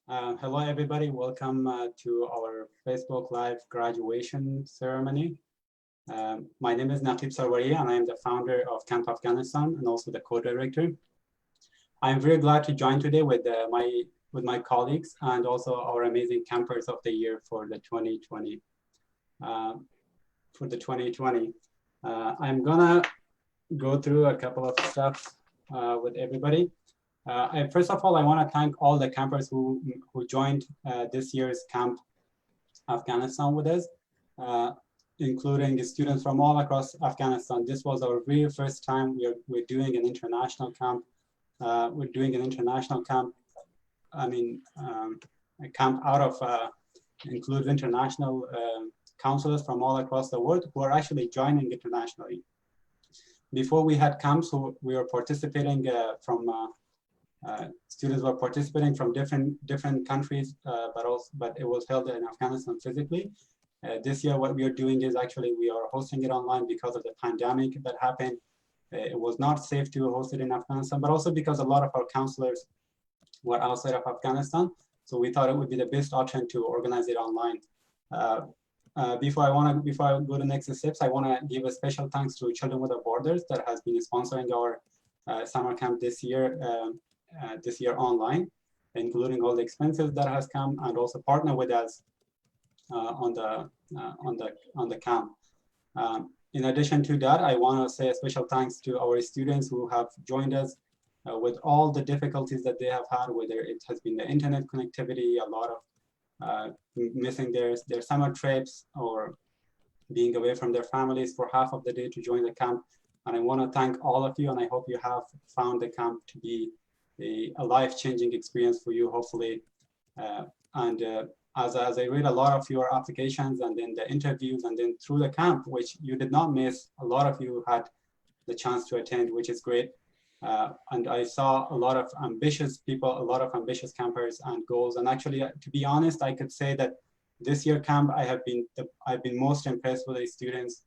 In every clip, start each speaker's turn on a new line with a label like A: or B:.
A: Hello, everybody. Welcome to our Facebook Live graduation ceremony. My name is Naqib Sarwary, and I am the founder of Camp Afghanistan and also the co-director. I am very glad to join today with my colleagues and also our amazing campers of the year for the 2020. I'm gonna go through a couple of stuff with everybody. First of all, I want to thank all the campers who joined this year's Camp Afghanistan with us, including the students from all across Afghanistan. This was our very first time we're doing an international camp. We're doing an international camp. I mean, a camp out of includes international counselors from all across the world who are actually joining internationally. Before we had camps, we were participating students were participating from different countries, but it was held in Afghanistan physically. This year, what we are doing is actually we are hosting it online because of the pandemic that happened. It was not safe to host it in Afghanistan, but also because a lot of our counselors were outside of Afghanistan. So we thought it would be the best option to organize it online. Before I go to next steps, I want to give a special thanks to Children Without Borders that has been sponsoring our summer camp this year online, including all the expenses that has come, and also partner with us on the camp. In addition to that, I want to say a special thanks to our students who have joined us with all the difficulties that they have had, whether it has been the internet connectivity, a lot of missing their summer trips, or being away from their families for half of the day to join the camp. And I want to thank all of you, and I hope you have found the camp to be a life-changing experience for you, hopefully. As I read a lot of your applications and then the interviews and then through the camp, which you did not miss, a lot of you had the chance to attend, which is great. And I saw a lot of ambitious people, a lot of ambitious campers and goals. And actually, to be honest, I could say that this year camp, I've been most impressed with the students.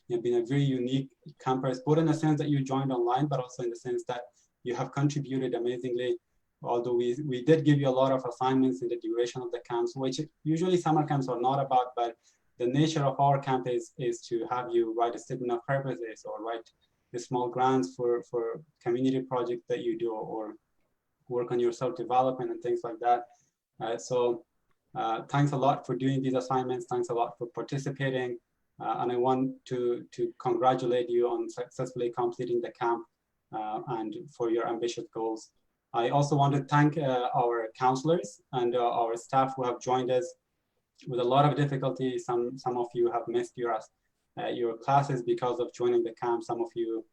A: You've been a very unique campers, both in the sense that you joined online, but also in the sense that you have contributed amazingly. Although we did give you a lot of assignments in the duration of the camps, which usually summer camps are not about, but the nature of our camp is to have you write a statement of purposes or write the small grants for community projects that you do, or work on your self-development and things like that. Thanks a lot for doing these assignments. Thanks a lot for participating. And I want to congratulate you on successfully completing the camp and for your ambitious goals. I also want to thank our counselors and our staff who have joined us with a lot of difficulty. Some of you have missed your classes because of joining the camp. Some of you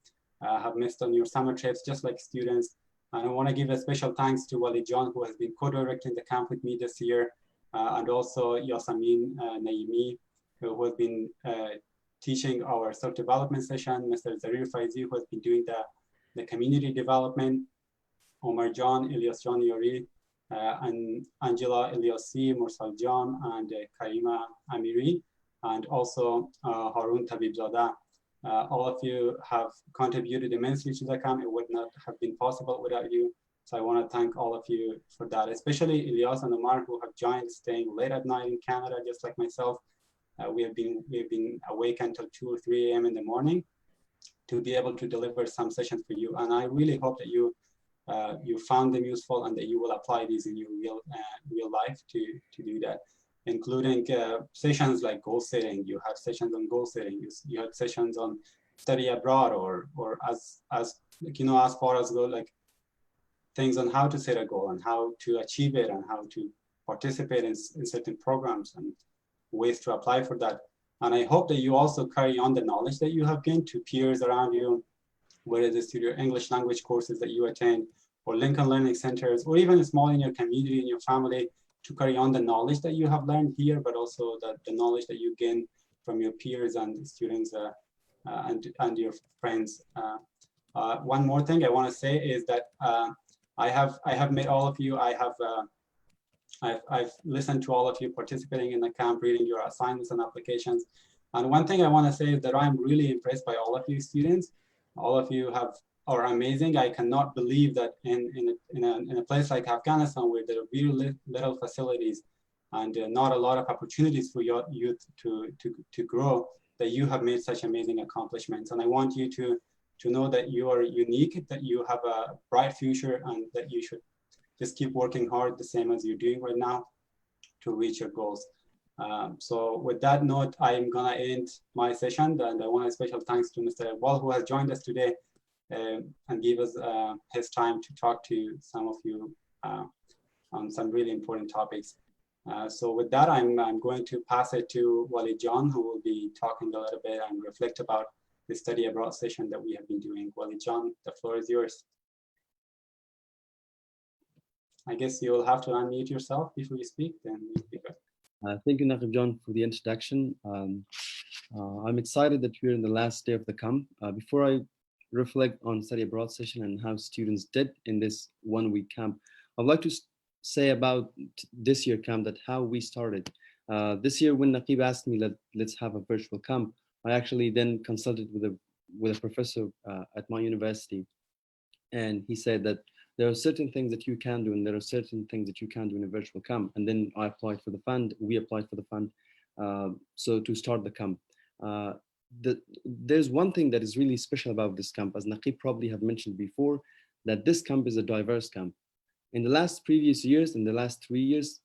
A: have missed on your summer trips, just like students. And I want to give a special thanks to Walid John, who has been co-directing the camp with me this year, and also Yasamin, Naeemi, who has been teaching our self-development session, Mr. Zarir Faizi, who has been doing the community development, Omar John, Elyas John, Yari, and Angela, Eliacy, Mursal John, and Karima, Amiri, and also Haroon, Tabibzai. All of you have contributed immensely to the camp. It would not have been possible without you. So I want to thank all of you for that, especially Elyas and Omar, who have joined staying late at night in Canada, just like myself. We have been awake until 2 or 3 a.m. in the morning to be able to deliver some sessions for you. And I really hope that you found them useful and that you will apply these in your real life to do that, including sessions like goal setting. You have sessions on goal setting. You had sessions on study abroad, or as far as go, like things on how to set a goal and how to achieve it and how to participate in certain programs and ways to apply for that. And I hope that you also carry on the knowledge that you have gained to peers around you, whether it's through your English language courses that you attend, or Lincoln Learning Centers, or even small in your community, in your family, to carry on the knowledge that you have learned here, but also the knowledge that you gain from your peers and students and your friends. One more thing I want to say is that I have met all of you. I've listened to all of you participating in the camp, reading your assignments and applications. And one thing I want to say is that I'm really impressed by all of you students. All of you are amazing. I cannot believe that in a place like Afghanistan, where there are very little facilities and not a lot of opportunities for your youth to grow, that you have made such amazing accomplishments. And I want you to know that you are unique, that you have a bright future, and that you should just keep working hard, the same as you're doing right now, to reach your goals. So with that note, I'm gonna end my session, and I want a special thanks to Mr. Wall, who has joined us today and gave us his time to talk to some of you on some really important topics. So with that, I'm going to pass it to Walid John, who will be talking a little bit and reflect about the study abroad session that we have been doing. Walid John, the floor is yours. I guess you'll have to unmute yourself before you speak, then you speak.
B: Thank you, Naqib John, for the introduction. I'm excited that we're in the last day of the camp. Before I reflect on study abroad session and how students did in this 1 week camp, I'd like to say about this year camp, that how we started. This year, when Naqib asked me, let's have a virtual camp, I actually then consulted with a professor at my university, and he said that there are certain things that you can do and there are certain things that you can do in a virtual camp. And then I applied for the fund, we applied for the fund, so to start the camp. uh, there's one thing that is really special about this camp, as Naqib probably have mentioned before, that this camp is a diverse camp. In the last previous years, in the last 3 years,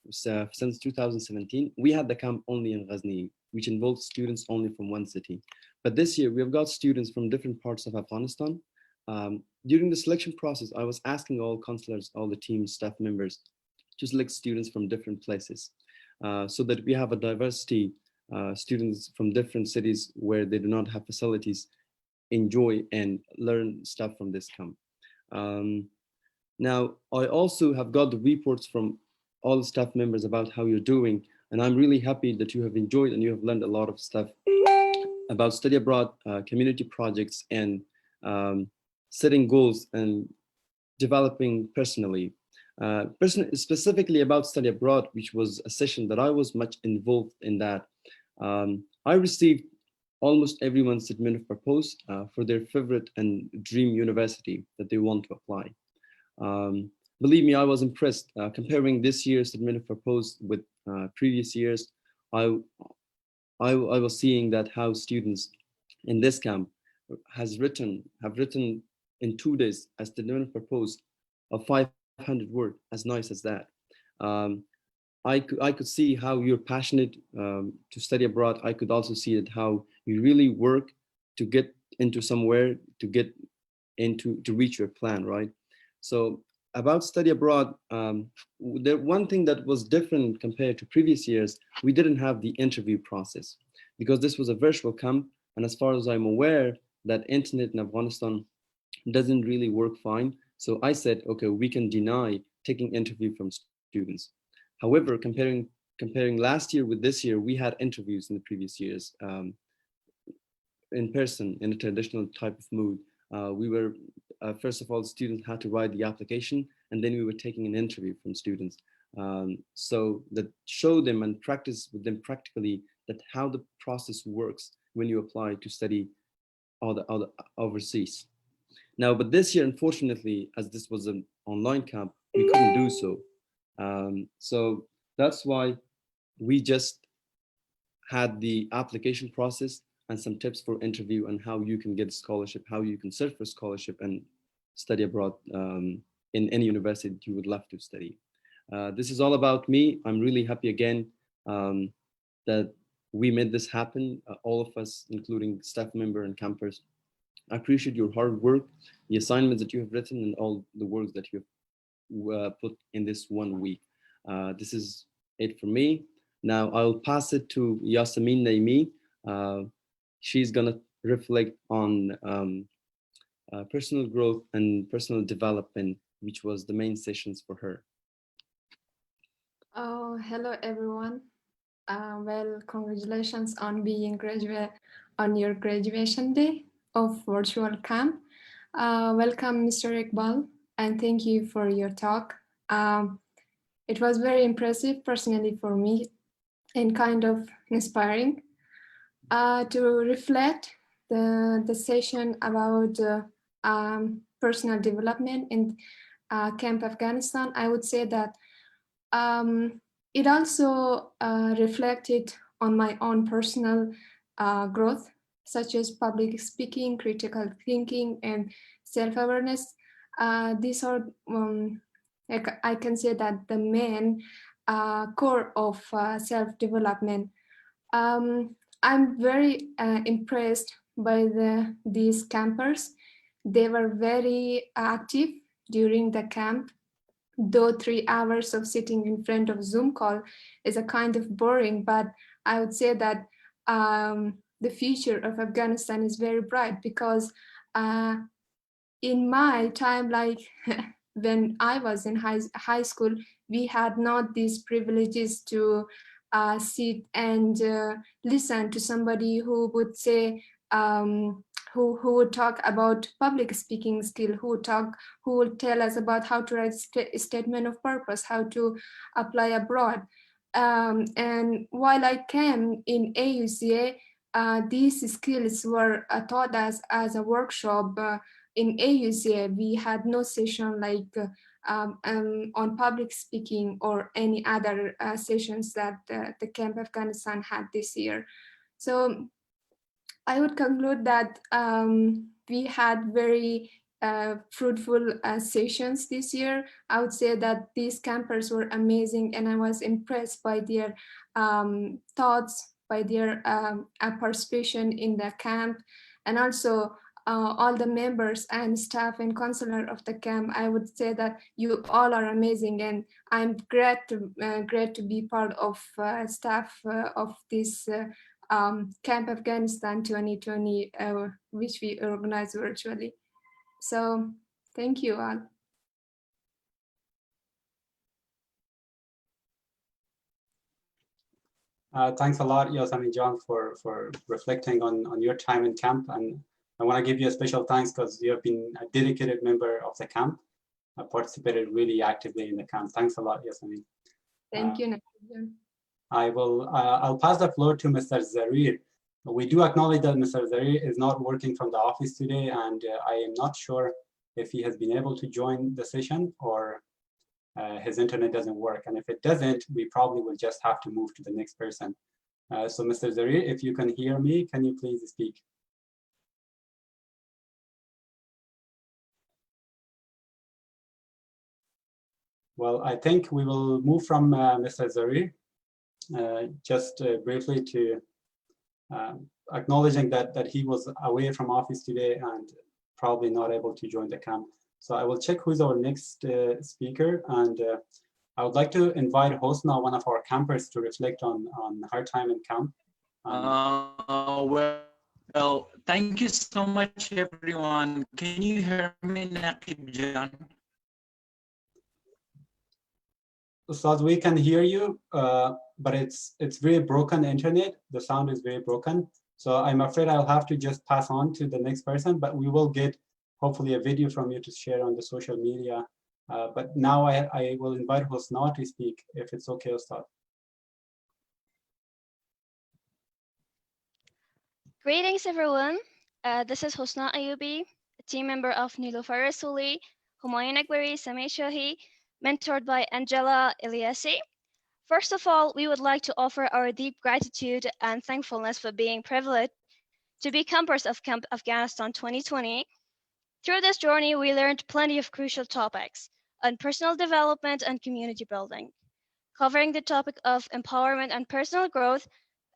B: since 2017, we had the camp only in Ghazni, which involved students only from one city. But this year, we have got students from different parts of Afghanistan. During the selection process, I was asking all counselors, all the team staff members, to select students from different places, so that we have a diversity, students from different cities where they do not have facilities, enjoy and learn stuff from this camp. Um, Now, I also have got the reports from all the staff members about how you're doing, and I'm really happy that you have enjoyed and you have learned a lot of stuff about study abroad, community projects, and um, setting goals and developing personally. Specifically about study abroad, which was a session that I was much involved in that. I received almost everyone's statement of purpose for their favorite and dream university that they want to apply. Um, Believe me, I was impressed. Comparing this year's statement of purpose with previous years, I, I was seeing that how students in this camp have written in 2 days a statement of purpose of 500 words, as nice as that. Um, I could see how you're passionate to study abroad. I could also see that how you really work to get into somewhere, to get into to reach your plan, right? So about study abroad, the one thing that was different compared to previous years, we didn't have the interview process because this was a virtual camp, and as far as I'm aware, that internet in Afghanistan doesn't really work fine. So I said, okay, we can deny taking interview from students. However, comparing last year with this year, we had interviews in the previous years. In person in a traditional type of mood. We were, first of all, students had to write the application, and then we were taking an interview from students. So that show them and practice with them practically that how the process works when you apply to study all the overseas. Now, but this year, unfortunately, as this was an online camp, we couldn't do so. So that's why we just had the application process and some tips for interview and how you can get a scholarship, how you can search for scholarship and study abroad in any university you would love to study. This is all about me. I'm really happy again that we made this happen, all of us, including staff member and campers. I appreciate your hard work, the assignments that you have written, and all the work that you have put in this 1 week. This is it for me. Now I'll pass it to Yasamin Naeemi. She's gonna reflect on personal growth and personal development, which was the main sessions for her.
C: Oh, hello everyone. Well, congratulations on being graduate on your graduation day of virtual camp. Welcome, Mr. Iqbal, and thank you for your talk. It was very impressive personally for me and kind of inspiring to reflect the session about personal development in Camp Afghanistan. I would say that it also reflected on my own personal growth, such as public speaking, critical thinking, and self-awareness. These are, I can say that the main core of self-development. I'm very impressed by these campers. They were very active during the camp, though 3 hours of sitting in front of Zoom call is a kind of boring, but I would say that the future of Afghanistan is very bright because uh, in my time, like when I was in high school, we had not these privileges to sit and listen to somebody who would say, who would talk about public speaking skill, who would tell us about how to write statement of purpose, how to apply abroad. And while I came in AUCA, these skills were taught us as a workshop. In AUCA, we had no session like on public speaking or any other sessions that the Camp Afghanistan had this year. So I would conclude that we had very fruitful sessions this year. I would say that these campers were amazing, and I was impressed by their thoughts, by their participation in the camp, and also all the members and staff and counselor of the camp. I would say that you all are amazing, and I'm great to be part of staff of this Camp Afghanistan 2020, which we organized virtually. So thank you all.
A: Thanks a lot, Yasamin John, for reflecting on your time in camp. And I want to give you a special thanks because you have been a dedicated member of the camp. I participated really actively in the camp. Thanks a lot, Yasamin.
C: Thank you.
A: I'll pass the floor to Mr. Zarir. We do acknowledge that Mr. Zarir is not working from the office today, and I am not sure if he has been able to join the session or his internet doesn't work. And if it doesn't, we probably will just have to move to the next person. So Mr. Zarir, if you can hear me, can you please speak? Well, I think we will move from Mr. Zarir just briefly to acknowledging that he was away from office today and probably not able to join the camp. So I will check who's our next speaker, and I would like to invite Husna, one of our campers, to reflect on her time in camp.
D: Well, thank you so much, everyone. Can you hear me, Naqib Jan?
A: Ustad, we can hear you, but it's very broken internet. The sound is very broken. So I'm afraid I'll have to just pass on to the next person, but we will get hopefully a video from you to share on the social media. But now I will invite Husna to speak, if it's okay, Ustad.
E: Greetings, everyone. This is Husna Ayoubi, a team member of Niloufar Rassouli, Humayun Akbari, Sameh Shahi, mentored by Angela Eliacy. First of all, we would like to offer our deep gratitude and thankfulness for being privileged to be campers of Camp Afghanistan 2020. Through this journey, we learned plenty of crucial topics on personal development and community building. Covering the topic of empowerment and personal growth,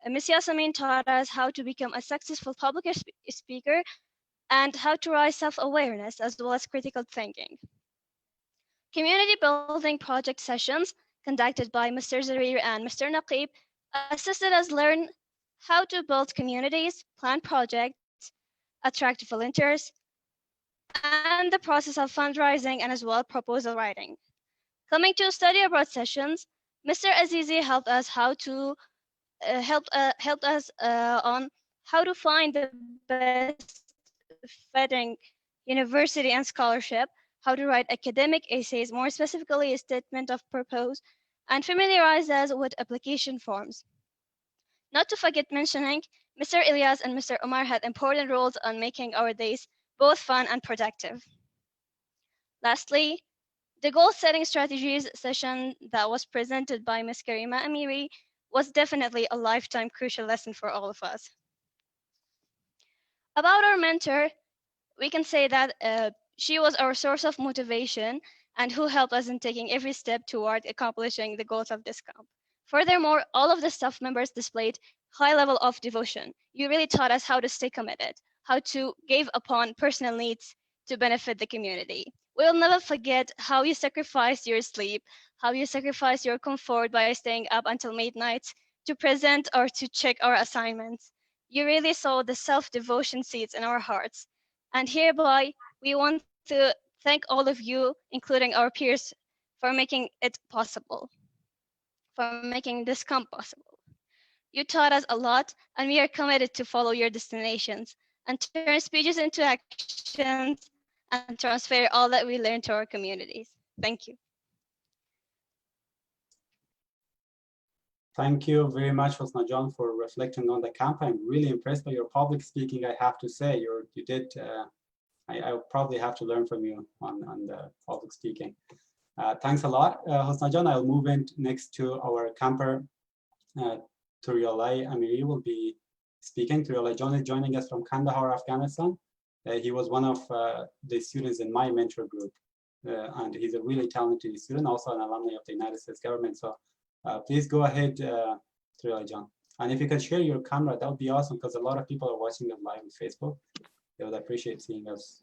E: Ms. Yasamin taught us how to become a successful public speaker and how to raise self-awareness as well as critical thinking. Community building project sessions conducted by Mr. Zarir and Mr. Naqib assisted us learn how to build communities, plan projects, attract volunteers, and the process of fundraising and as well proposal writing. Coming to study abroad sessions, Mr. Azizi helped us on how to find the best fitting university and scholarship, how to write academic essays, more specifically a statement of purpose, and familiarize us with application forms. Not to forget mentioning, Mr. Elyas and Mr. Omar had important roles on making our days both fun and productive. Lastly, the goal-setting strategies session that was presented by Ms. Karima Amiry was definitely a lifetime crucial lesson for all of us. About our mentor, we can say that she was our source of motivation and who helped us in taking every step toward accomplishing the goals of this camp. Furthermore, all of the staff members displayed high level of devotion. You really taught us how to stay committed, how to give upon personal needs to benefit the community. We'll never forget how you sacrificed your sleep, how you sacrificed your comfort by staying up until midnight to present or to check our assignments. You really saw the self-devotion seeds in our hearts. And hereby, we want to thank all of you, including our peers, for making it possible. for making this camp possible. You taught us a lot, and we are committed to follow your destinations and turn speeches into actions and transfer all that we learned to our communities. Thank you.
A: Thank you very much, Husna John, for reflecting on the camp. I'm really impressed by your public speaking, I have to say. You did, I'll probably have to learn from you on the public speaking. Thanks a lot, Husna John. I'll move in next to our camper, Toryalai Amiry will be speaking. Toryalai John is joining us from Kandahar, Afghanistan. He was one of the students in my mentor group, and he's a really talented student, also an alumni of the United States government. So please go ahead, Toryalai John. And if you can share your camera, that would be awesome, because a lot of people are watching us live on Facebook. They would appreciate seeing us.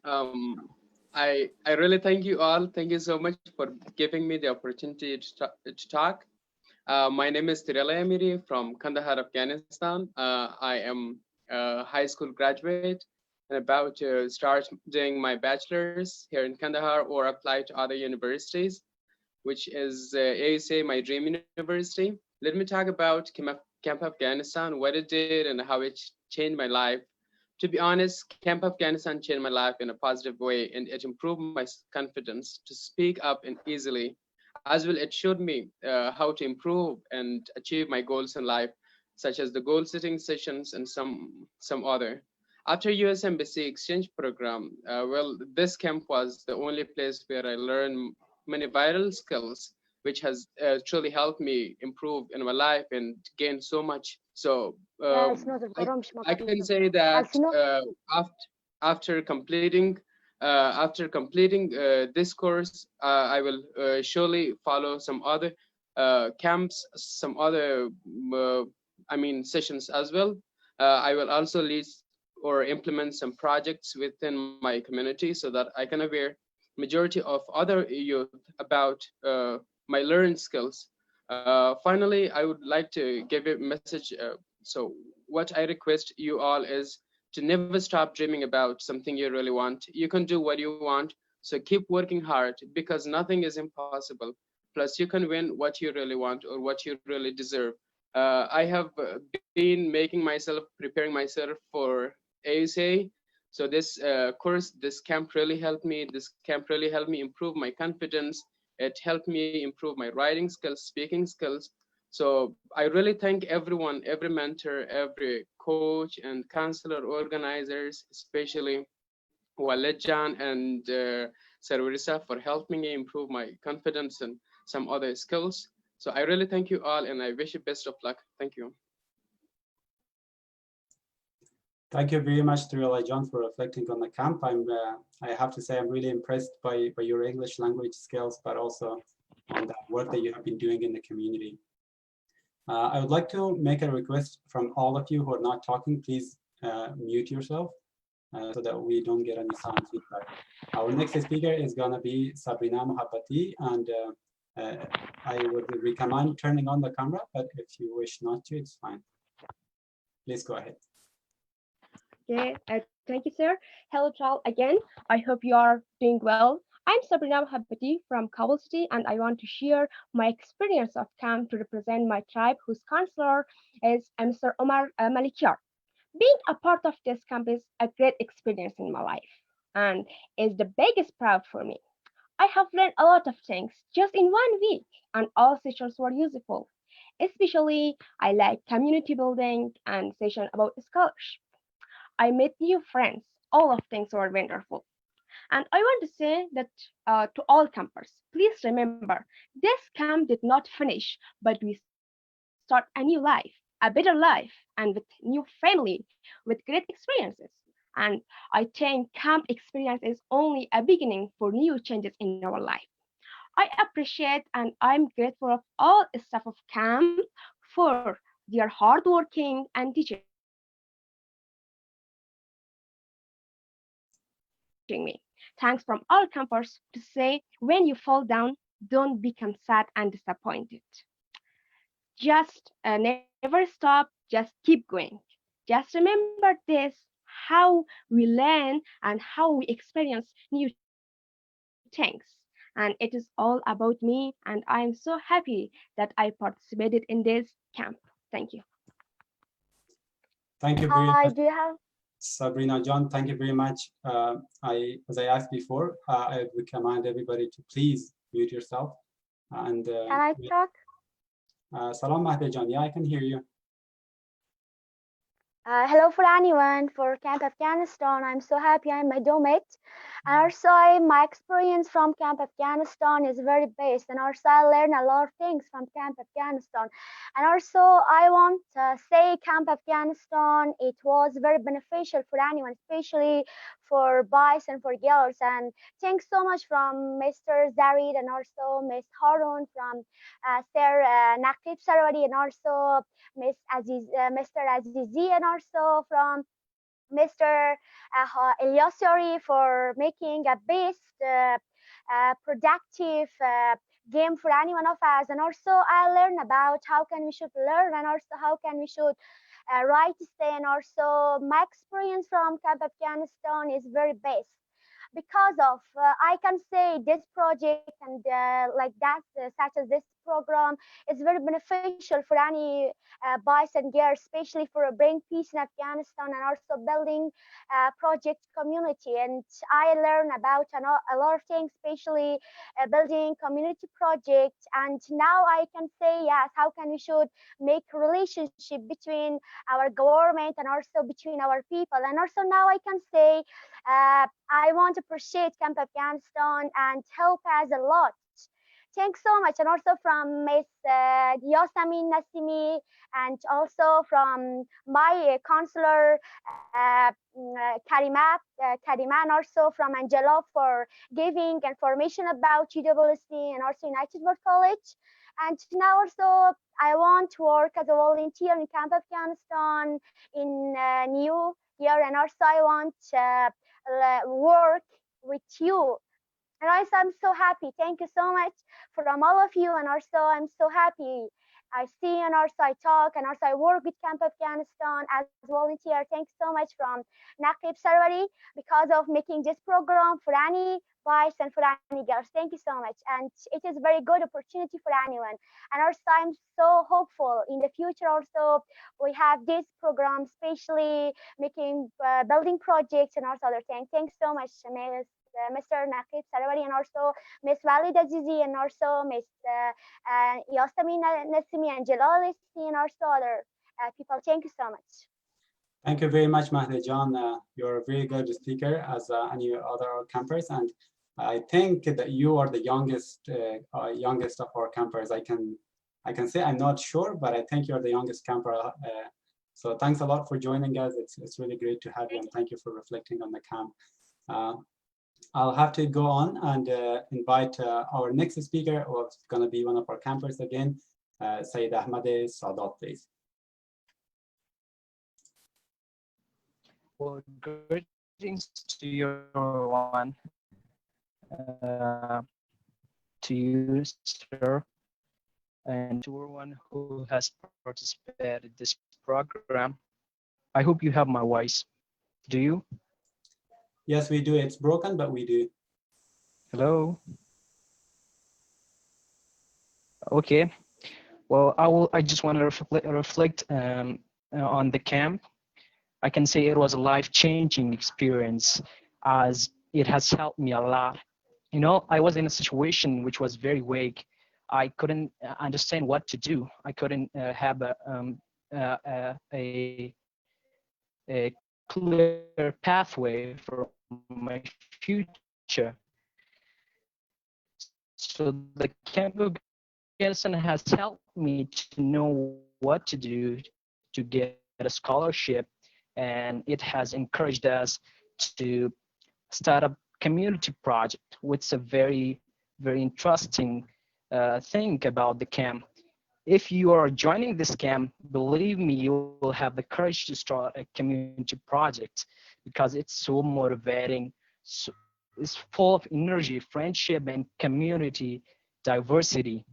F: I really thank you all. Thank you so much for giving me the opportunity to talk. My name is Toryalai Amiri from Kandahar, Afghanistan. I am a high school graduate and about to start doing my bachelor's here in Kandahar or apply to other universities, which is ASA, my dream university. Let me talk about Camp Afghanistan, what it did and how it changed my life. To be honest, Camp Afghanistan changed my life in a positive way, and it improved my confidence to speak up and easily. As well, it showed me how to improve and achieve my goals in life, such as the goal setting sessions and some other. After US Embassy exchange program, well, this camp was the only place where I learned many vital skills, which has truly helped me improve in my life and gain so much. So I can say that after completing this course, I will surely follow some other camps, some other sessions as well. I will also lead or implement some projects within my community so that I can aware majority of other youth about my learned skills. Finally, I would like to give a message. So what I request you all is to never stop dreaming about something you really want. You can do what you want, so keep working hard because nothing is impossible. Plus, you can win what you really want or what you really deserve. I have been preparing myself for ASA. So this course, this camp really helped me. This camp really helped me improve my confidence. It helped me improve my writing skills, speaking skills. So I really thank everyone, every mentor, every coach and counselor, organizers, especially Walid and Sarwary for helping me improve my confidence and some other skills. So I really thank you all and I wish you best of luck. Thank you.
A: Thank you very much, Toryalai John, for reflecting on the camp. I have to say I'm really impressed by your English language skills, but also on the work that you have been doing in the community. I would like to make a request from all of you who are not talking. Please mute yourself so that we don't get any sound feedback. Our next speaker is going to be Sabrina Mohabati, and I would recommend turning on the camera, but if you wish not to, it's fine. Please go ahead.
G: Okay, thank you, sir. Hello, child. Again, I hope you are doing well. I'm Sabrina Mohabati from Kabul City, and I want to share my experience of camp to represent my tribe, whose counselor is Mr. Omar Malikyar. Being a part of this camp is a great experience in my life, and is the biggest proud for me. I have learned a lot of things just in 1 week, and all sessions were useful. Especially, I like community building and session about scholarship. I met new friends. All of things were wonderful. And I want to say that to all campers, please remember, this camp did not finish, but we start a new life, a better life, and with new family, with great experiences. And I think camp experience is only a beginning for new changes in our life. I appreciate and I'm grateful of all staff of camp for their hardworking and teaching me. Thanks from all campers to say when you fall down, don't become sad and disappointed. Just never stop, just keep going. Just remember this, how we learn and how we experience new things. and it is all about me, and I am so happy that I participated in this camp. Thank you.
A: Thank you very
H: Hi,
A: much,
H: do you have?
A: Sabrina. John, thank you very much. As I asked before, I would command everybody to please mute yourself. And
H: Can I talk?
A: Salam Mahdi John, yeah, I can hear you.
H: Hello for anyone for Camp Afghanistan. I'm so happy I'm a domate. And also my experience from Camp Afghanistan is very based, and also I learned a lot of things from Camp Afghanistan. And also I want to say Camp Afghanistan, it was very beneficial for anyone, especially for boys and for girls. And thanks so much from Mr. Zarid and also Miss Haroon from Sir Naqib Sarwary, and also Mr. Azizi, and also from Mr. Eliacy for making a best productive game for any one of us. And also I learned about how can we should learn, and also how can we should write stay. And also my experience from Camp Afghanistan is very best because of I can say this project and like that such as this program is very beneficial for any boys and girls, especially for bring peace in Afghanistan, and also building project community. And I learn about a lot of things, especially building community projects. And now I can say yes, how can we should make relationship between our government and also between our people. And also now I can say I want to appreciate Camp Afghanistan and help us a lot. Thanks so much. And also from Miss Yasamin, Naeemi, and also from my counselor, Karima, and also from Angela for giving information about UWC and also United World College. And now also I want to work as a volunteer in Camp Afghanistan in New Year, and also I want work with you. And also I'm so happy. Thank you so much from all of you. And also I'm so happy I see, and also I talk, and also I work with Camp Afghanistan as volunteer. Thanks so much from Naqib Sarwary because of making this program for any boys and for any girls. Thank you so much. And it is very good opportunity for anyone. And also I'm so hopeful in the future also we have this program, especially making building projects and also other things. Thanks so much, Mr. Naqib Sarwary, and also Miss Walid Azizi, and also Miss Yasamin, Naeemi, and Elyas, and also other people. Thank you so much.
A: Thank you very much, Mahdi John. You're a very good speaker as any other campers, and I think that you are the youngest of our campers. I can say I'm not sure, but I think you're the youngest camper. So thanks a lot for joining us. It's really great to have you, and thank you for reflecting on the camp. I'll have to go on and invite our next speaker, who's going to be one of our campers again, Sayyid Ahmad Sadat, please.
I: Well, greetings to everyone, to you, sir, and to everyone who has participated in this program. I hope you have my voice. Do you?
A: Yes, we do. It's broken, but we do.
I: Hello. Okay. Well, I just want to reflect on the camp. I can say it was a life-changing experience, as it has helped me a lot. You know, I was in a situation which was very vague. I couldn't understand what to do. I couldn't have a clear pathway for my future. So the Camp Afghanistan has helped me to know what to do to get a scholarship, and it has encouraged us to start a community project, which is a very, very interesting thing about the camp. If you are joining this camp, believe me, you will have the courage to start a community project because it's so motivating. So it's full of energy, friendship, and community diversity.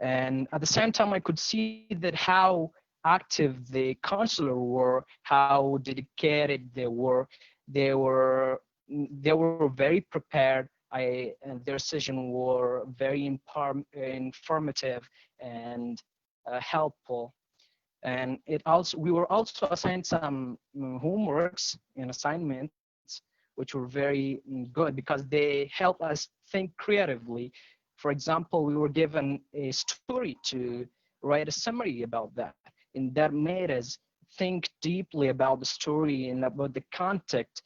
I: And at the same time, I could see that how active the counselor were, how dedicated they were. They were very prepared. and their session were very informative and helpful. And we were also assigned some homeworks and assignments, which were very good because they help us think creatively. For example, we were given a story to write a summary about that, and that made us think deeply about the story and about the context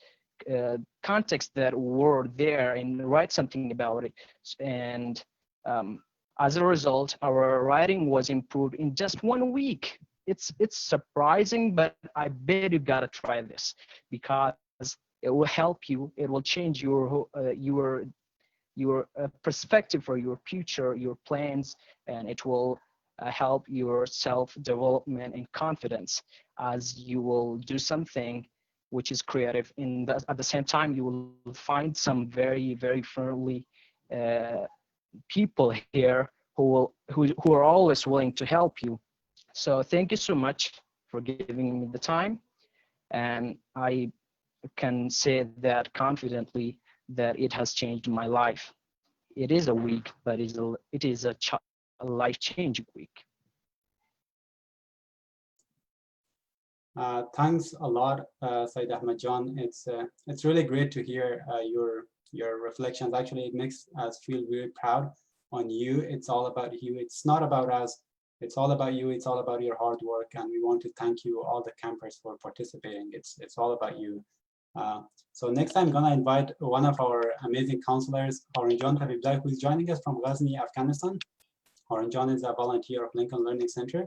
I: that were there and write something about it. And as a result, our writing was improved in just 1 week. It's surprising, but I bet you gotta try this because it will help you. It will change your perspective for your future, your plans, and it will help your self-development and confidence as you will do something which is creative. At the same time, you will find some very, very friendly people here who are always willing to help you. So thank you so much for giving me the time. And I can say that confidently that it has changed my life. It is a week, but it is a life-changing week.
A: Thanks a lot, Said Ahmed John. It's really great to hear your reflections. Actually, it makes us feel really proud on you. It's all about you. It's not about us. It's all about you. It's all about your hard work, and we want to thank you, all the campers, for participating. It's all about you. So next, I'm gonna invite one of our amazing counselors, Haroon Tabibzai, who is joining us from Ghazni, Afghanistan. Haroon is a volunteer of Lincoln Learning Center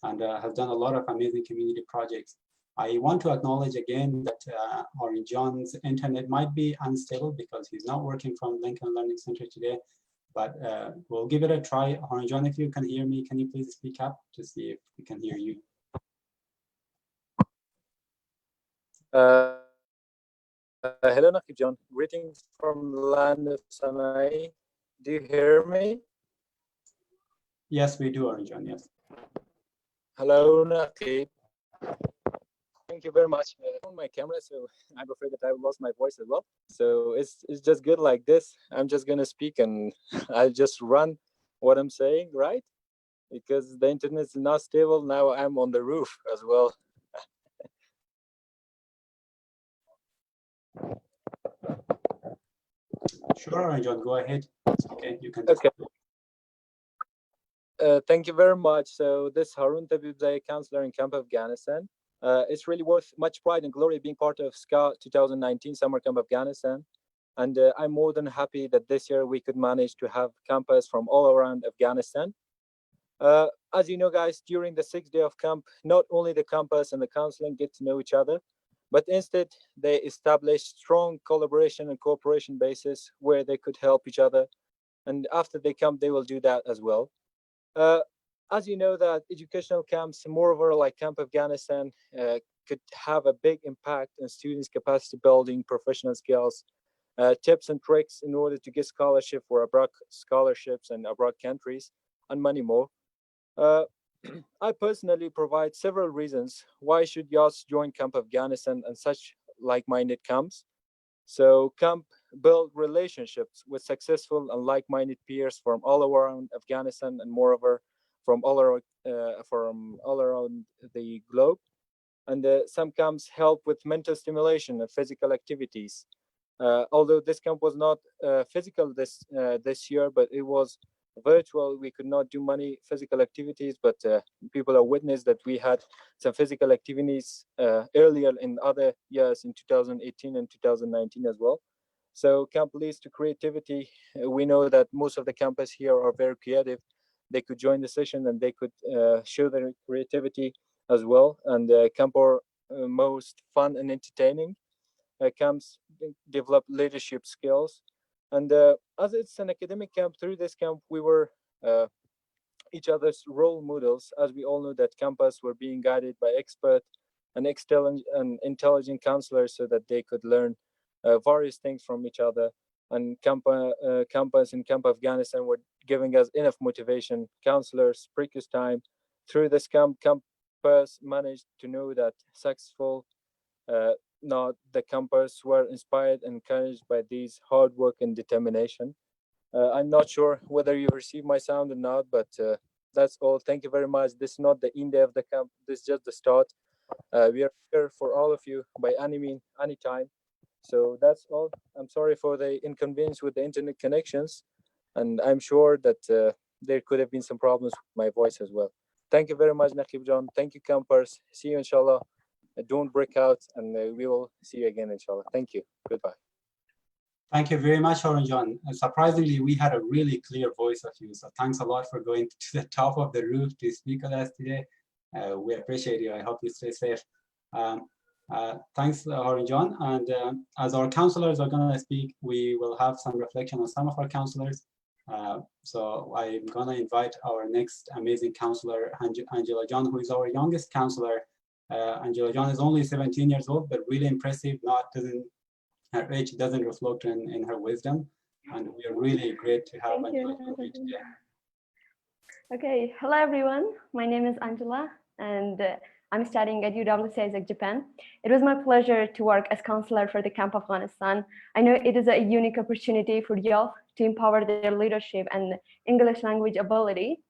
A: and has done a lot of amazing community projects. I want to acknowledge again that Haroon John's internet might be unstable because he's not working from Lincoln Learning Center today, but we'll give it a try. Haroon John, if you can hear me, can you please speak up to see if we can hear you?
J: Hello, Naqib John. Greetings from the land of Sinai. Do you hear me?
A: Yes, we do, Haroon John, yes.
J: Hello, Naqib. Thank you very much. On my camera, so I'm afraid that I lost my voice as well. So it's just good like this. I'm just gonna speak and I'll just run what I'm saying, right? Because the internet is not stable. Now I'm on the roof as well.
A: Sure, John, go ahead. It's okay, you can.
J: Okay. Thank you very much. So this Haroon Tabibzai, counselor in Camp Afghanistan. It's really worth much pride and glory being part of SCA 2019 Summer Camp Afghanistan. And I'm more than happy that this year we could manage to have campers from all around Afghanistan. As you know, guys, during the 6th day of camp, not only the campers and the counseling get to know each other, but instead they establish strong collaboration and cooperation basis where they could help each other. And after they come, they will do that as well. As you know, that educational camps, moreover like Camp Afghanistan, could have a big impact on students' capacity building, professional skills, tips and tricks in order to get scholarship for abroad scholarships and abroad countries, and many more. I personally provide several reasons why should YAS join Camp Afghanistan and such like-minded camps. So camp build relationships with successful and like-minded peers from all around Afghanistan and moreover from all around the globe. And some camps help with mental stimulation and physical activities. Although this camp was not physical this year, but it was virtual. We could not do many physical activities, but people are witness that we had some physical activities earlier in other years in 2018 and 2019 as well. So camp leads to creativity. We know that most of the campus here are very creative. They could join the session and they could show their creativity as well. And camp are most fun and entertaining. Camps develop leadership skills. And as it's an academic camp, through this camp, we were each other's role models. As we all know that campus were being guided by expert and intelligent counselors so that they could learn various things from each other. And campus in Camp Afghanistan were giving us enough motivation. Counselors, previous time, through this camp, campus managed to know that not the campers were inspired and encouraged by these hard work and determination. I'm not sure whether you received my sound or not, but that's all. Thank you very much. This is not the end of the camp. This is just the start. We are here for all of you by any mean, anytime. So that's all. I'm sorry for the inconvenience with the internet connections, and I'm sure that there could have been some problems with my voice as well. Thank you very much, Naqib John. Thank you, campers. See you, inshallah. Don't break out, and we will see you again, inshallah. Thank you. Goodbye.
A: Thank you very much, Haroon John. And surprisingly, we had a really clear voice of you. So thanks a lot for going to the top of the roof to speak with us today. We appreciate you. I hope you stay safe. Thanks, Haroon John. And as our counselors are going to speak, we will have some reflection on some of our counselors. So I'm going to invite our next amazing counselor, Angela John, who is our youngest counselor. Angela John is only 17 years old, but really impressive. Her age doesn't reflect in her wisdom, and we are really great to have Angela with you today.
K: Okay, hello everyone. My name is Angela, and I'm studying at UWC Japan. It was my pleasure to work as counselor for the Camp Afghanistan. I know it is a unique opportunity for youth to empower their leadership and English language ability.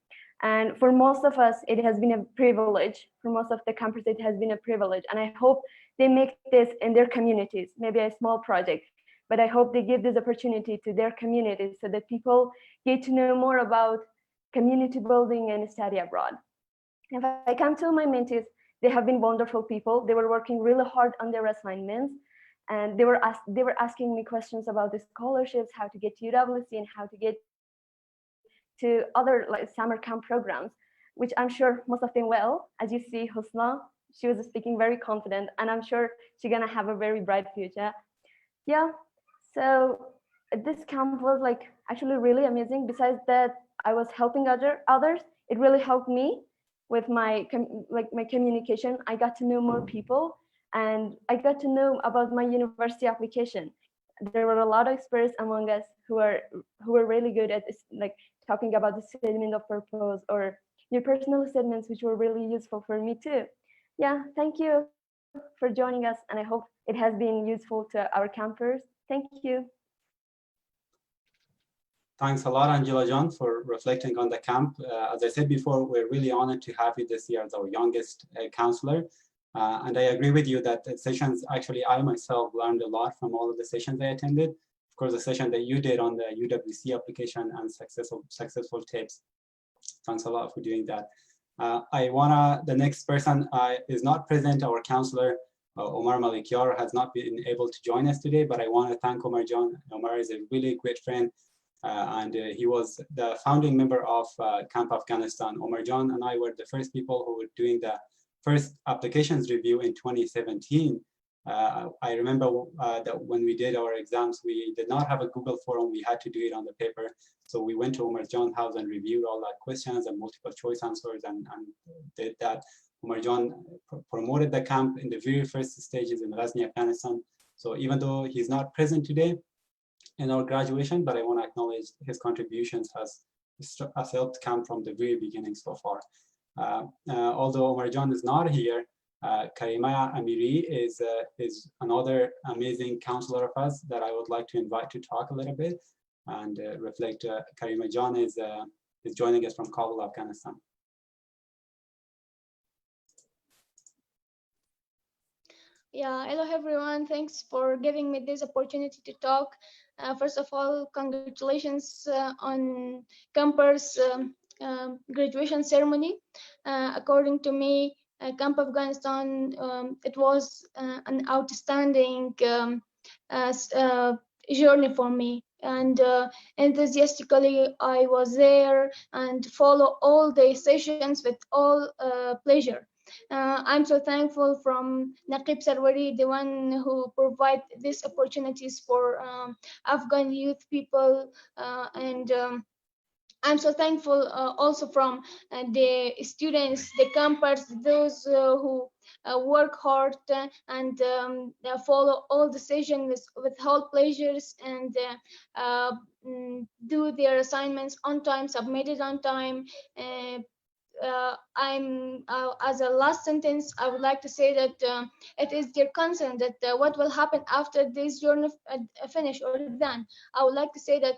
K: And for most of us, it has been a privilege. For most of the campers, it has been a privilege. And I hope they make this in their communities, maybe a small project, but I hope they give this opportunity to their communities so that people get to know more about community building and study abroad. If I come to my mentees, they have been wonderful people. They were working really hard on their assignments, and they were asking me questions about the scholarships, how to get to UWC, and how to get to other like summer camp programs, which I'm sure most of them will. As you see, Husna, she was speaking very confident, and I'm sure she's gonna have a very bright future. Yeah, so this camp was like actually really amazing. Besides that, I was helping others. It really helped me with my communication. I got to know more people, and I got to know about my university application. There were a lot of experts among us who were really good at this, like talking about the statement of purpose or your personal statements, which were really useful for me too. Yeah, thank you for joining us, and I hope it has been useful to our campers. Thank you.
A: Thanks a lot, Angela John, for reflecting on the camp. As I said before, we're really honored to have you this year as our youngest counselor. And I agree with you that the sessions, actually, I myself learned a lot from all of the sessions I attended. Of course, the session that you did on the UWC application and successful tips. Thanks a lot for doing that. The next person is not present, our counselor, Omar Malikyar, has not been able to join us today, but I want to thank Omar John. Omar is a really great friend, and he was the founding member of Camp Afghanistan. Omar John and I were the first people who were doing the first applications review in 2017. I remember that when we did our exams, we did not have a Google form. We had to do it on the paper. So we went to Omar John's house and reviewed all that questions and multiple choice answers and did that. Omar John promoted the camp in the very first stages in Ghazni, Afghanistan. So even though he's not present today in our graduation, but I want to acknowledge his contributions has helped camp from the very beginning so far. Although Omar John is not here, Karima Amiry is another amazing counselor of us that I would like to invite to talk a little bit and reflect. Karima John is joining us from Kabul, Afghanistan.
L: Yeah, hello everyone. Thanks for giving me this opportunity to talk. First of all, congratulations on campers graduation ceremony. According to me, Camp Afghanistan, it was an outstanding journey for me, and enthusiastically I was there and follow all the sessions with all pleasure. I'm so thankful from Naqib Sarwary, the one who provide these opportunities for Afghan youth people, and I'm so thankful also from the students, the campers, those who work hard and follow all decisions with whole pleasures and do their assignments on time, submitted on time, as a last sentence, I would like to say that it is their concern that what will happen after this journey finish or done. I would like to say that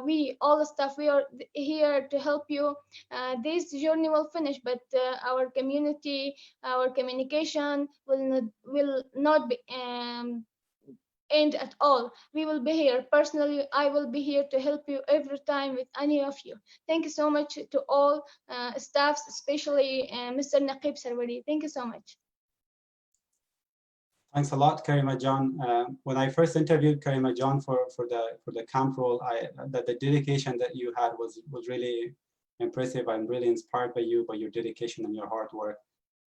L: we, all the staff, we are here to help you. This journey will finish, but our community, our communication will not be end at all. We will be here. Personally, I will be here to help you every time with any of you. Thank you so much to all staffs, especially Mr. Naqib Sarwary. Thank you so much.
A: Thanks a lot, Karima John. When I first interviewed Karima John for the camp role, the dedication that you had was really impressive. I'm really inspired by you, by your dedication and your hard work.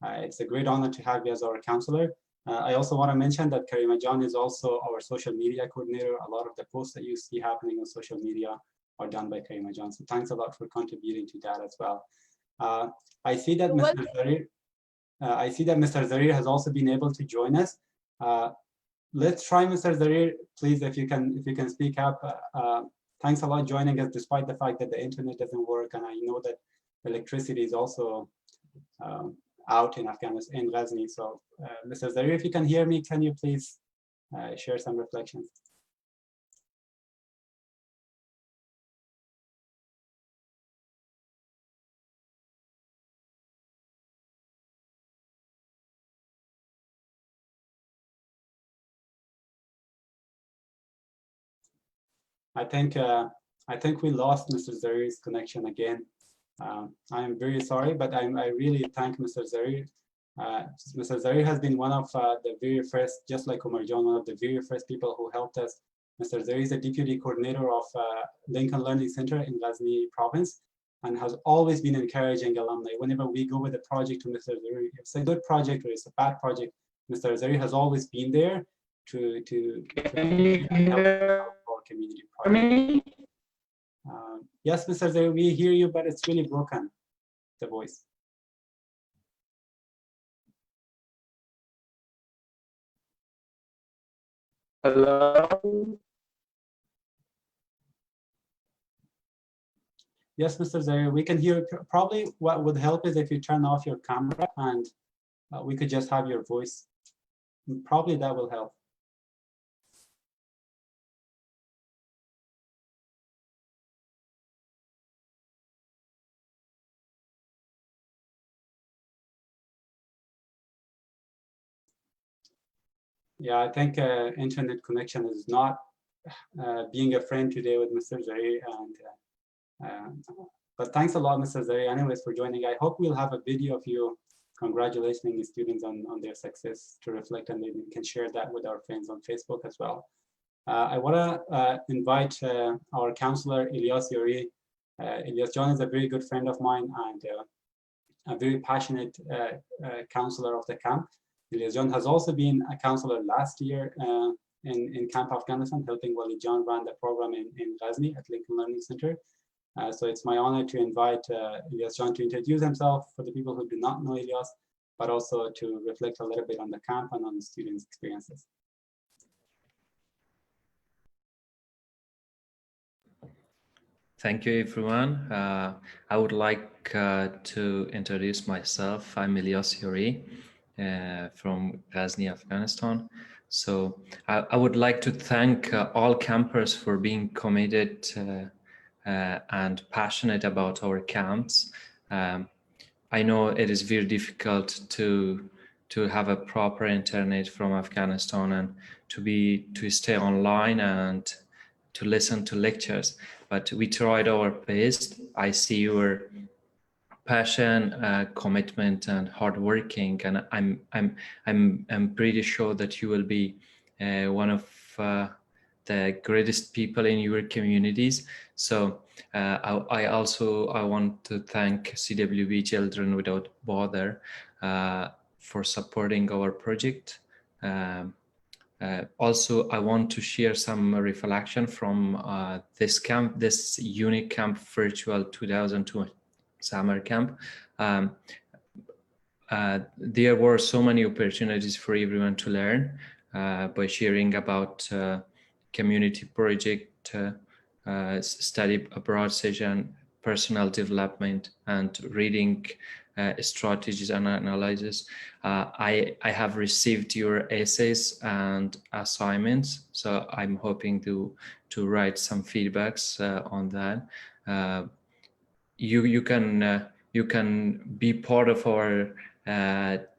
A: It's a great honor to have you as our counselor. I also want to mention that Karima John is also our social media coordinator. A lot of the posts that you see happening on social media are done by Karima John. So thanks a lot for contributing to that as well. I see that Mr. Zarir has also been able to join us. Let's try Mr. Zarir, please, if you can speak up. Thanks a lot joining us despite the fact that the internet doesn't work, and I know that electricity is also out in Afghanistan, in Ghazni. So Mr. Zarir, if you can hear me, can you please share some reflections? I think we lost Mr. Zarir's connection again. I am very sorry, but I really thank Mr. Zarir. Mr. Zarir has been one of the very first, just like Umar John, one of the very first people who helped us. Mr. Zarir is the deputy coordinator of Lincoln Learning Center in Ghazni province and has always been encouraging alumni. Whenever we go with a project to Mr. Zarir, if it's a good project or it's a bad project, Mr. Zarir has always been there to help our community project. Yes, Mr. Zarir, we hear you, but it's really broken, the voice.
F: Hello?
A: Yes, Mr. Zarir, we can hear. Probably what would help is if you turn off your camera and we could just have your voice. Probably that will help. Yeah, I think internet connection is not being a friend today with Mr. Zarir. But thanks a lot, Mr. Zarir, anyways, for joining. I hope we'll have a video of you congratulating the students on their success to reflect, and maybe we can share that with our friends on Facebook as well. I want to invite our counselor, Elyas Yari. Elyas John is a very good friend of mine and a very passionate counselor of the camp. Elyas John has also been a counselor last year in Camp Afghanistan, helping Walid John run the program in Ghazni at Lincoln Learning Center. So it's my honor to invite Elyas John to introduce himself for the people who do not know Elyas, but also to reflect a little bit on the camp and on the students' experiences.
M: Thank you, everyone. I would like to introduce myself. I'm Elyas Yari from Ghazni, Afghanistan. So I would like to thank all campers for being committed and passionate about our camps. I know it is very difficult to have a proper internet from Afghanistan and to stay online and to listen to lectures, but we tried our best. I see your passion, commitment, and hard working, and I'm pretty sure that you will be one of the greatest people in your communities. So I want to thank CWB Children Without Border for supporting our project. Also, I want to share some reflection from this camp, this unique camp virtual 2002 summer camp. There were so many opportunities for everyone to learn by sharing about community project, study abroad session, personal development and reading strategies and analysis. I have received your essays and assignments, so I'm hoping to write some feedbacks on that. You can be part of our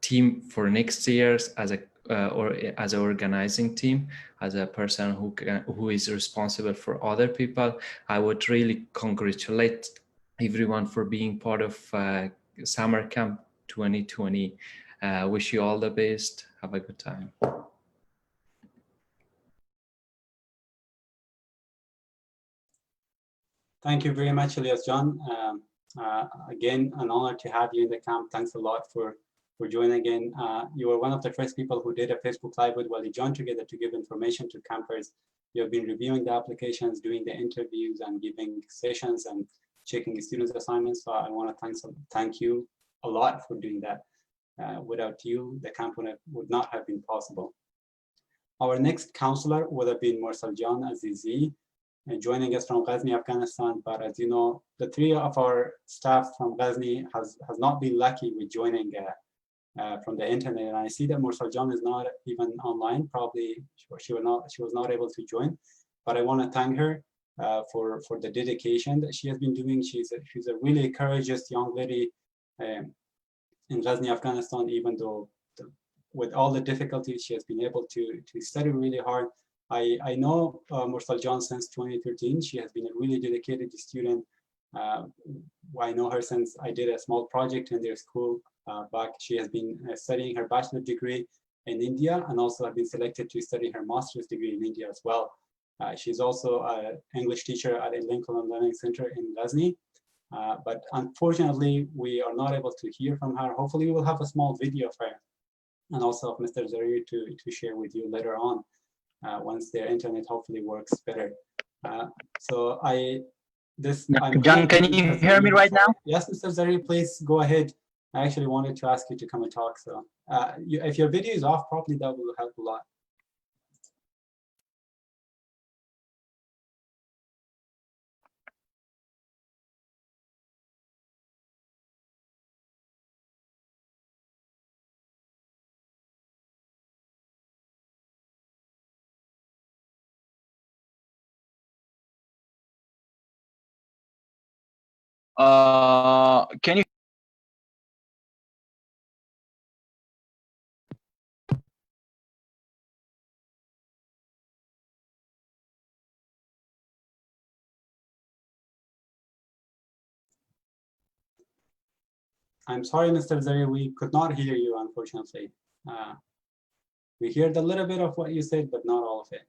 M: team for next year's as a or as an organizing team, as a person who is responsible for other people. I would really congratulate everyone for being part of Summer Camp 2020. Wish you all the best. Have a good time.
A: Thank you very much, Elyas John. Again, an honor to have you in the camp. Thanks a lot for joining in. You were one of the first people who did a Facebook Live with Walid John together to give information to campers. You have been reviewing the applications, doing the interviews, and giving sessions and checking the students' assignments. So I want to thank you a lot for doing that. Without you, the camp would not have been possible. Our next counselor would have been Morsal Azizi, joining us from Ghazni, Afghanistan. But as you know, the three of our staff from Ghazni has not been lucky with joining from the internet. And I see that Morsal is not even online. Probably she was not able to join. But I want to thank her for the dedication that she has been doing. She's a really courageous young lady in Ghazni, Afghanistan, even though with all the difficulties, she has been able to study really hard. I know Morsal since 2013. She has been a really dedicated student. I know her since I did a small project in their school back. She has been studying her bachelor's degree in India and also have been selected to study her master's degree in India as well. She's also an English teacher at a Lincoln Learning Center in Ghazni. But unfortunately, we are not able to hear from her. Hopefully, we will have a small video of her and also of Mr. Zari to share with you later on once their internet hopefully works better.
N: John, can you hear me right now?
A: Yes, Mr. Zari, please go ahead. I actually wanted to ask you to come and talk. So if your video is off properly, that will help a lot.
N: Can you?
A: I'm sorry, Mr. Zari, we could not hear you, unfortunately. We heard a little bit of what you said, but not all of it.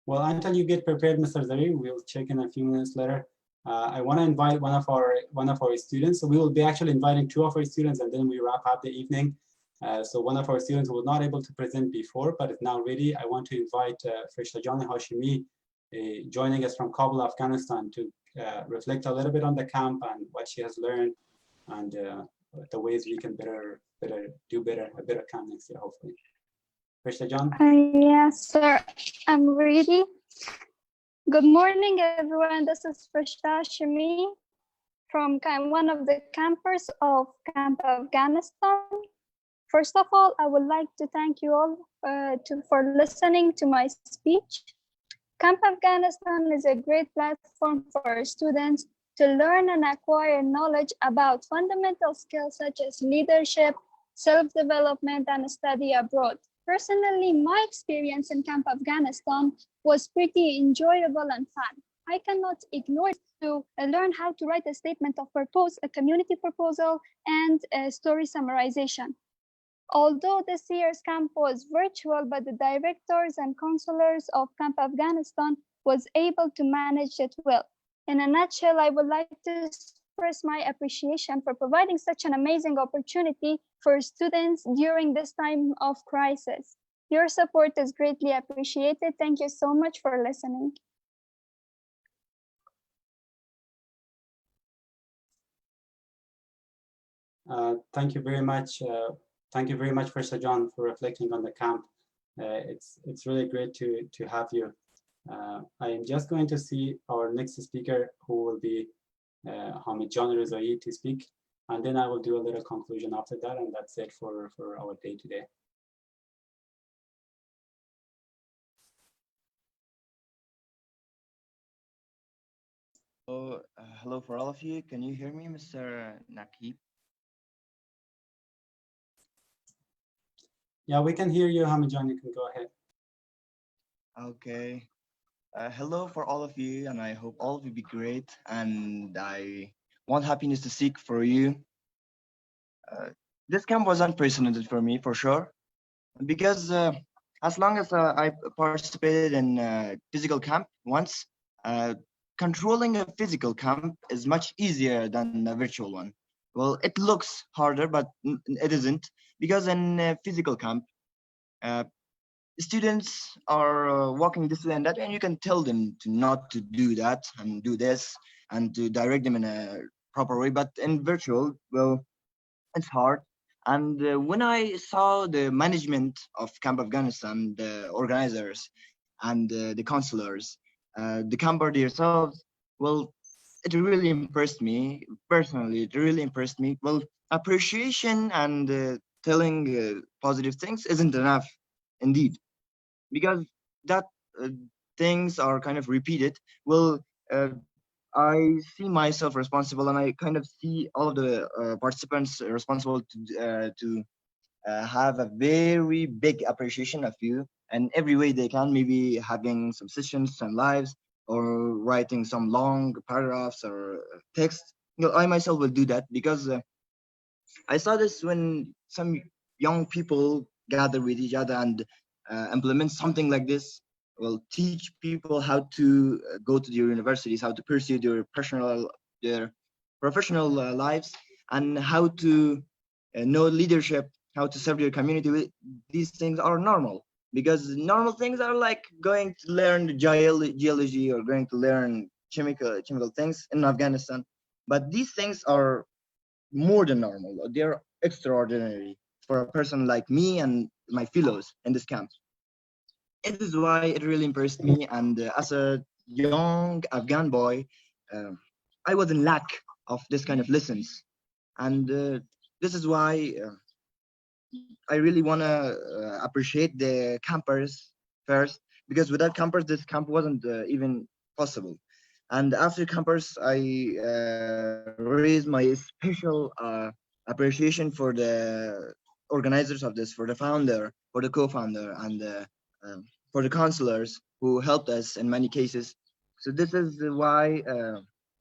A: Well, until you get prepared, Mr. Zari, we'll check in a few minutes later. I want to invite one of our students. So we will be actually inviting two of our students, and then we wrap up the evening. So one of our students who was not able to present before, but is now ready. I want to invite Freshta Hashimi, joining us from Kabul, Afghanistan, to reflect a little bit on the camp and what she has learned, and the ways we can do a better camp next year, hopefully. Freshta.
O: Yes, sir. I'm ready. Good morning, everyone. This is Freshta Hashimi from one of the campers of Camp Afghanistan. First of all, I would like to thank you all for listening to my speech. Camp Afghanistan is a great platform for students to learn and acquire knowledge about fundamental skills such as leadership, self-development, and study abroad. Personally, my experience in Camp Afghanistan was pretty enjoyable and fun. I cannot ignore to learn how to write a statement of purpose, a community proposal, and a story summarization. Although this year's camp was virtual, but the directors and counselors of Camp Afghanistan was able to manage it well. In a nutshell, I would like to express my appreciation for providing such an amazing opportunity for students during this time of crisis. Your support is greatly appreciated. Thank you so much for listening.
A: Thank you very much. Thank you very much, Freshta, for reflecting on the camp. It's really great to have you. I am just going to see our next speaker, who will be Hamid Rezaee, to speak. And then I will do a little conclusion after that, and that's it for our day today.
P: Hello for all of you. Can you hear me, Mr. Naqib?
A: Yeah, we can hear you, Hamid. You can go ahead.
P: Okay. Hello for all of you, and I hope all of you be great. And I want happiness to seek for you. This camp was unprecedented for me, for sure, because as long as I participated in physical camp once, controlling a physical camp is much easier than a virtual one. Well, it looks harder, but it isn't, because in physical camp, students are walking this way and that way, and you can tell them to not to do that and do this and to direct them in a proper way. But in virtual, well, it's hard. And when I saw the management of Camp Afghanistan, the organizers and the counselors, the camper themselves, well, it really impressed me personally. It really impressed me. Well, appreciation and telling positive things isn't enough, indeed, because that things are kind of repeated. Well, I see myself responsible, and I kind of see all of the participants responsible to have a very big appreciation of you in every way they can, maybe having some sessions and lives, or writing some long paragraphs or text. You know, I myself will do that because I saw this when some young people gather with each other and implement something like this. Will teach people how to go to their universities, how to pursue their professional lives, and how to know leadership, how to serve your community. These things are normal, because normal things are like going to learn geology or going to learn chemical things in Afghanistan. But these things are more than normal. They're extraordinary for a person like me and my fellows in this camp. It is why it really impressed me. And as a young Afghan boy, I was in lack of this kind of lessons. And this is why I really want to appreciate the campers first, because without campers, this camp wasn't even possible. And after campers, I raised my special appreciation for the organizers of this, for the founder, for the co-founder, and for the counselors who helped us in many cases. So this is why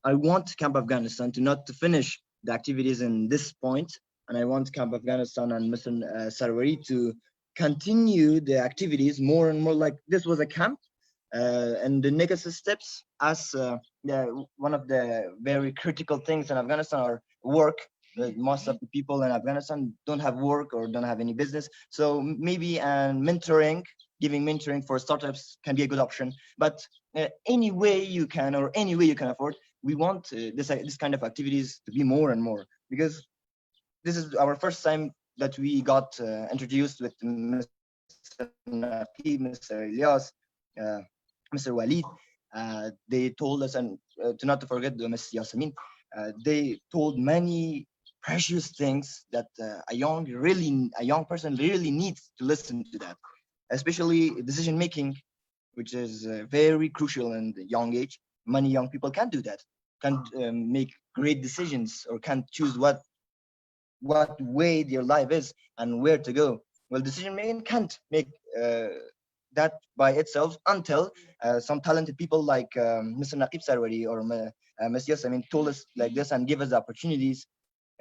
P: I want Camp Afghanistan to not to finish the activities in this point, and I want Camp Afghanistan and Mr. Sarwary to continue the activities more and more like this was a camp. And the next steps, as one of the very critical things in Afghanistan are work. Most of the people in Afghanistan don't have work or don't have any business. So maybe mentoring, giving mentoring for startups can be a good option. But any way you can, or any way you can afford, we want this kind of activities to be more and more, because this is our first time that we got introduced with Mr. Naqib, Mr. Elyas, Mr. Walid. They told us, and to not to forget Ms. Yasamin, they told many precious things that a young person really needs to listen to that, especially decision making, which is very crucial in the young age. Many young people can't do that, can't make great decisions, or can't choose what way their life is and where to go. Well, decision making can't make that by itself until some talented people like Mr. Naqib Sarwary or Ms. Yasamin told us like this and give us the opportunities.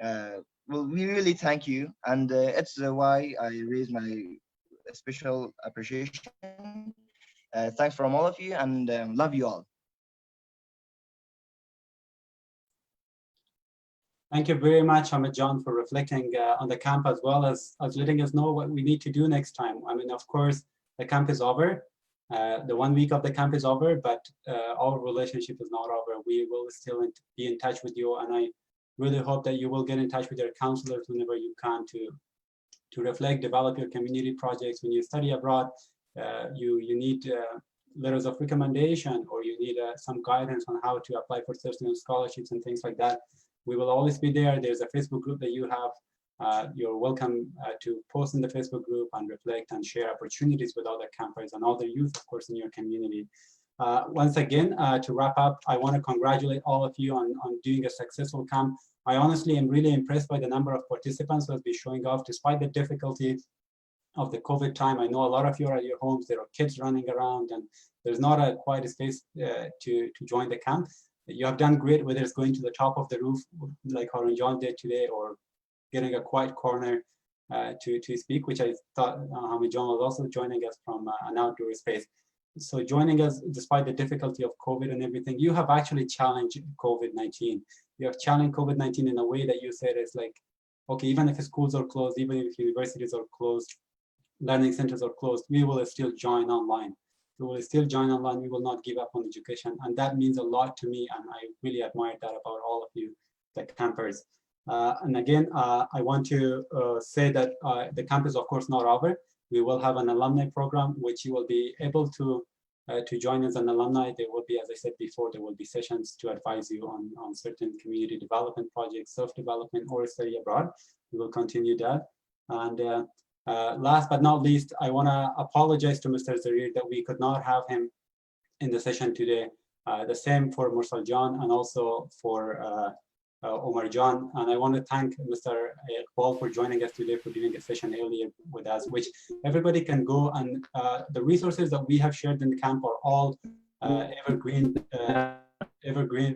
P: Well, we really thank you, and it's why I raise my special appreciation. Thanks from all of you, and love you all.
A: Thank you very much, Hamid John, for reflecting on the camp, as well as letting us know what we need to do next time. I mean, of course, the camp is over. The 1 week of the camp is over, but our relationship is not over. We will still be in touch with you, and I really hope that you will get in touch with your counselors whenever you can to reflect, develop your community projects. When you study abroad, you need letters of recommendation, or you need some guidance on how to apply for certain scholarships and things like that, we will always be there. There's a Facebook group that you have. You're welcome to post in the Facebook group and reflect and share opportunities with other campers and other youth, of course, in your community. Once again, to wrap up, I want to congratulate all of you on doing a successful camp. I honestly am really impressed by the number of participants who have been showing off despite the difficulty of the COVID time. I know a lot of you are at your homes, there are kids running around, and there's not a quite a space to join the camp. You have done great, whether it's going to the top of the roof, like Haroon John did today, or getting a quiet corner to speak, which I thought Hamid John was also joining us from an outdoor space. So joining us despite the difficulty of COVID and everything, you have actually challenged COVID-19. You have challenged COVID-19 in a way that you said it's like, okay, even if schools are closed, even if universities are closed, learning centers are closed, we will still join online. We will still join online. We will not give up on education. And that means a lot to me. And I really admire that about all of you, the campers. And again, I want to say that the camp is of course not over. We will have an alumni program, which you will be able to join as an alumni. There will be, as I said before, there will be sessions to advise you on certain community development projects, self-development, or study abroad. We will continue that. And last but not least, I want to apologize to Mr. Zarir that we could not have him in the session today. The same for Mursal John and also for Omar John. And I want to thank Mr. Iqbal for joining us today, for doing a session earlier with us, which everybody can go, and the resources that we have shared in the camp are all evergreen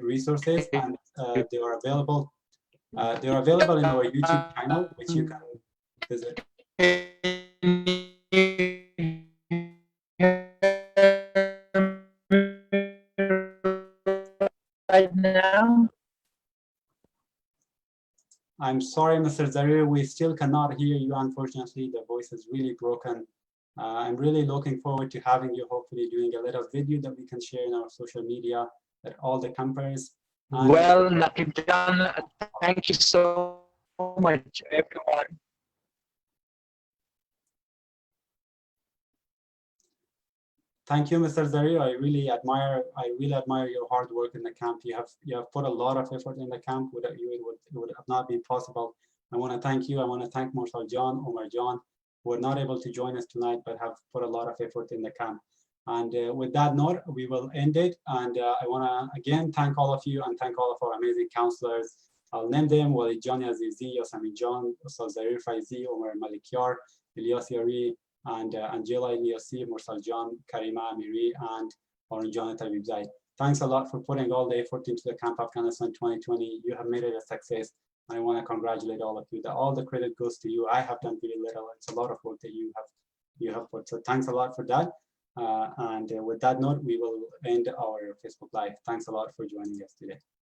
A: resources, and they are available. They are available in our YouTube channel, which you can visit.
N: Right now?
A: I'm sorry, Mr. Zarir, we still cannot hear you, unfortunately. The voice is really broken. I'm really looking forward to having you, hopefully doing a little video that we can share in our social media that all the campers.
N: Well, Naqib John, thank you so much, everyone.
A: Thank you, Mr. Zarir. I really admire your hard work in the camp. You have put a lot of effort in the camp. Without you, it would have not been possible. I want to thank you. I want to thank Mursal John, Omar John, who are not able to join us tonight, but have put a lot of effort in the camp. And with that note, we will end it. And I want to again thank all of you and thank all of our amazing counselors. I'll name them: Walid John, Azizi, Yasamin John, Zarir Faizi, Omar Malikyar, Elyas Yari, and Angela, Eliacy, Mursal John, Karima, Amiry, and Haroon John, Tabibzai. Thanks a lot for putting all the effort into the Camp Afghanistan 2020. You have made it a success. I want to congratulate all of you. All the credit goes to you. I have done very little. It's a lot of work that you have put. So thanks a lot for that. And with that note, we will end our Facebook Live. Thanks a lot for joining us today.